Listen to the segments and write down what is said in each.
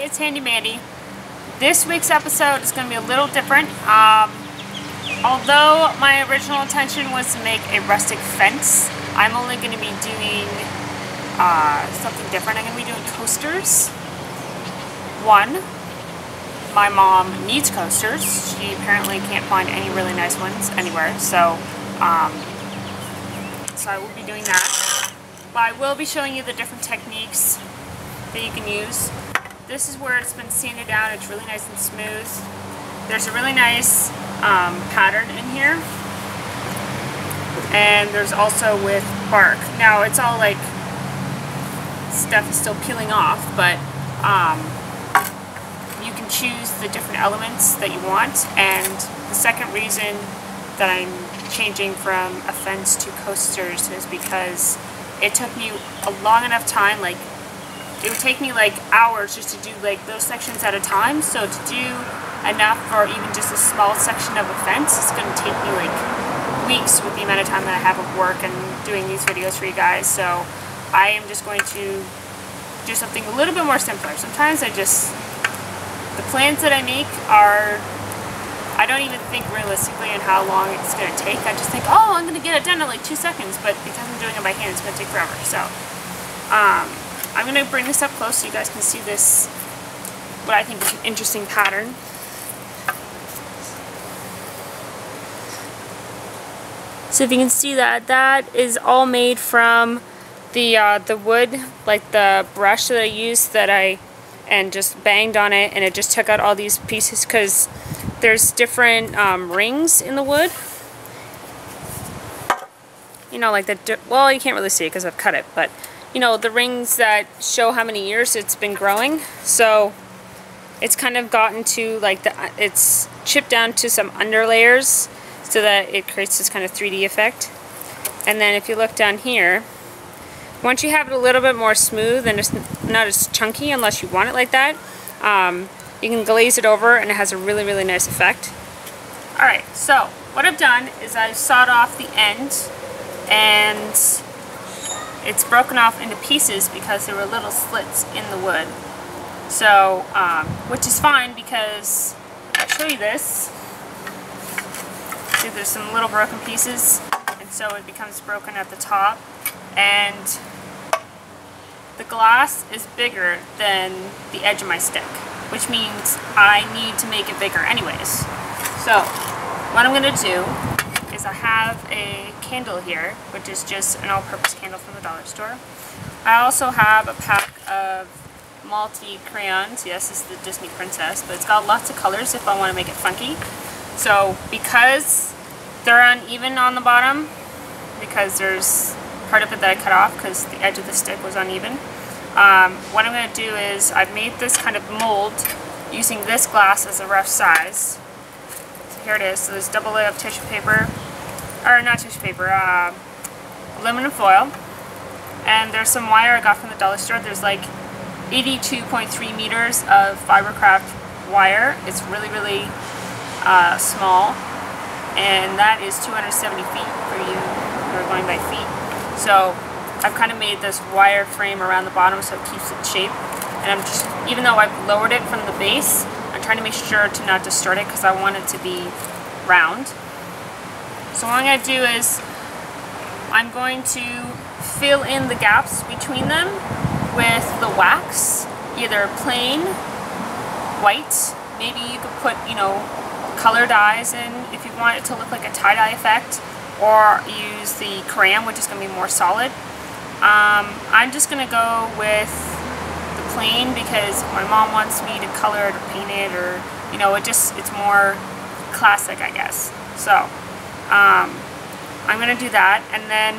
it's Handy Mandy. This week's episode is going to be a little different. Although my original intention was to make a rustic fence, I'm only going to be doing something different. I'm going to be doing coasters. One, my mom needs coasters. She apparently can't find any really nice ones anywhere, so I will be doing that. But I will be showing you the different techniques that you can use. This is where it's been sanded down. It's really nice and smooth. There's a really nice pattern in here, and there's also with bark. Now it's all like stuff is still peeling off, but you can choose the different elements that you want. And the second reason that I'm changing from a fence to coasters is because it took me a long enough time, like it would take me like hours just to do like those sections at a time. So to do enough for even just a small section of a fence, it's going to take me like weeks with the amount of time that I have of work and doing these videos for you guys. So I am just going to do something a little bit more simpler. Sometimes the plans that I make are, I don't even think realistically in how long it's going to take. I just think, oh, I'm going to get it done in like 2 seconds, but because I'm doing it by hand, it's going to take forever. So I'm going to bring this up close so you guys can see this, what I think is an interesting pattern. So if you can see that, that is all made from the wood, like the brush that I used and just banged on it, and it just took out all these pieces because there's different rings in the wood. You know, like well, you can't really see it because I've cut it, but you know, the rings that show how many years it's been growing. So it's kind of gotten to like it's chipped down to some under layers so that it creates this kind of 3D effect. And then if you look down here, once you have it a little bit more smooth and it's not as chunky, unless you want it like that, you can glaze it over and it has a really, really nice effect. Alright, so what I've done is I've sawed off the end, and it's broken off into pieces because there were little slits in the wood. So, which is fine because, I'll show you this. See, there's some little broken pieces, and so it becomes broken at the top. And the glass is bigger than the edge of my stick, which means I need to make it bigger anyways. So, what I'm going to do is I have a candle here, which is just an all-purpose candle from the dollar store. I also have a pack of multi-crayons. Yes, this is the Disney Princess, but it's got lots of colors if I want to make it funky. So because they're uneven on the bottom, because there's part of it that I cut off because the edge of the stick was uneven, what I'm going to do is I've made this kind of mold using this glass as a rough size. So here it is. So there's a double layer of tissue paper, or not tissue paper, aluminum foil, and there's some wire I got from the dollar store. There's like 82.3 meters of fibercraft wire. It's really, really small, and that is 270 feet for you who are going by feet. So I've kind of made this wire frame around the bottom so it keeps its shape, and I'm just, even though I've lowered it from the base, I'm trying to make sure to not distort it because I want it to be round. So what I'm going to do is I'm going to fill in the gaps between them with the wax, either plain, white, maybe you could put, you know, color dyes in if you want it to look like a tie-dye effect, or use the crayon, which is going to be more solid. I'm just going to go with the plain because my mom wants me to color it or paint it, or, you know, it's more classic, I guess. So I'm going to do that, and then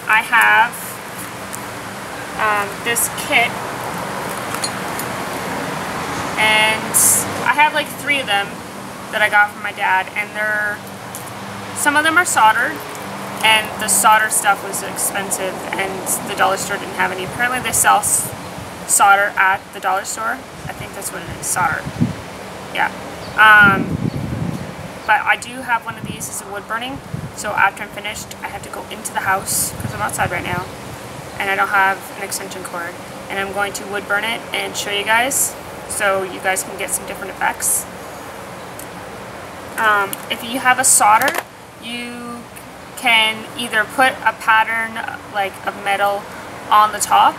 I have this kit, and I have like 3 of them that I got from my dad, and some of them are soldered, and the solder stuff was expensive and the dollar store didn't have any. Apparently they sell solder at the dollar store. I think that's what it is, solder. Yeah. But I do have one of these as a wood burning, so after I'm finished I have to go into the house because I'm outside right now and I don't have an extension cord, and I'm going to wood burn it and show you guys so you guys can get some different effects. If you have a solder, you can either put a pattern like of metal on the top,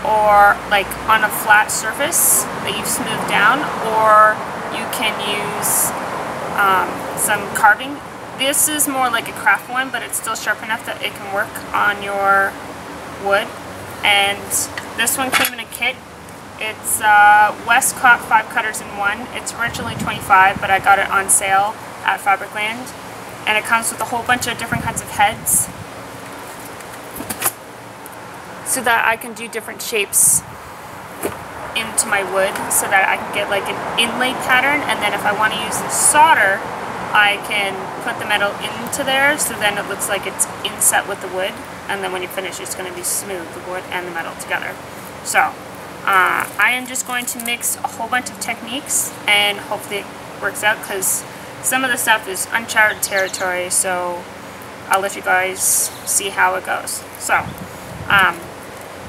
or like on a flat surface that you've smoothed down, or you can use some carving. This is more like a craft one, but it's still sharp enough that it can work on your wood. And this one came in a kit. It's Westcott 5 cutters in one. It's originally $25, but I got it on sale at Fabricland. And it comes with a whole bunch of different kinds of heads, so that I can do different shapes into my wood, so that I can get like an inlaid pattern. And then if I want to use the solder, I can put the metal into there, so then it looks like it's inset with the wood. And then when you finish, it's going to be smooth, the wood and the metal together. So I am just going to mix a whole bunch of techniques, and hopefully it works out, because some of the stuff is uncharted territory, so I'll let you guys see how it goes. So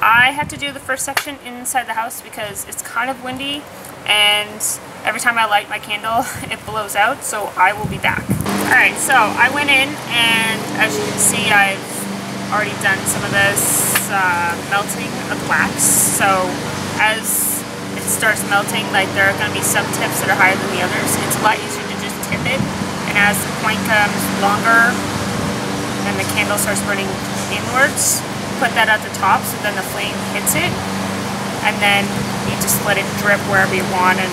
I had to do the first section inside the house because it's kind of windy, and every time I light my candle it blows out, so I will be back. Alright, so I went in, and as you can see, I've already done some of this melting of wax. So as it starts melting, like, there are going to be some tips that are higher than the others. It's a lot easier to just tip it, and as the point comes longer and the candle starts burning inwards, put that at the top so then the flame hits it, and then you just let it drip wherever you want. And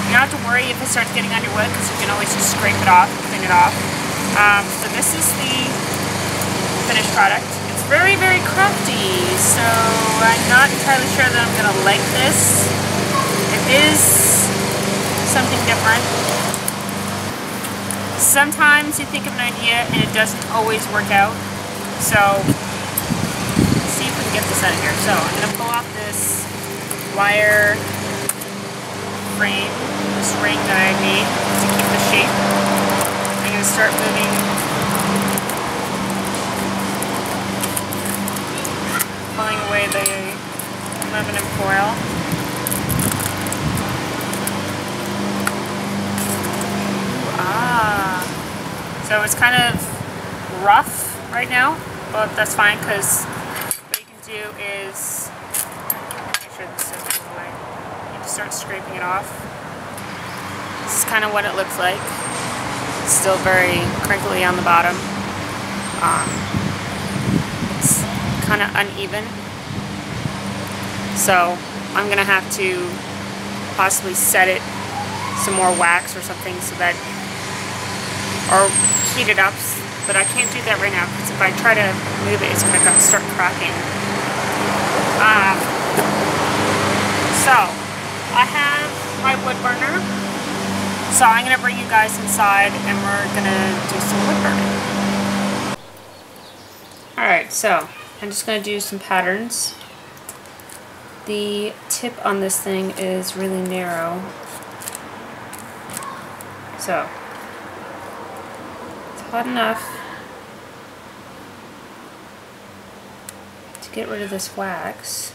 you don't have to worry if it starts getting on your wood, because you can always just scrape it off and clean it off. So this is the finished product. It's very, very crafty, so I'm not entirely sure that I'm going to like this. It is something different. Sometimes you think of an idea and it doesn't always work out. So let's see if we can get this out of here. So I'm going to pull off this wire frame, this ring that I made to keep the shape. I'm going to start moving pulling away the aluminum foil. So it's kind of rough right now, but that's fine, because what you can do is, make sure this doesn't go away, you just start scraping it off. This is kind of what it looks like. It's still very crinkly on the bottom. It's kind of uneven, so I'm gonna have to possibly set it some more wax or something, so that, or heat it up, but I can't do that right now, because if I try to move it, it's gonna start cracking. So I have my wood burner, so I'm gonna bring you guys inside and we're gonna do some wood burning. Alright, so I'm just going to do some patterns. The tip on this thing is really narrow, so it's hot enough to get rid of this wax.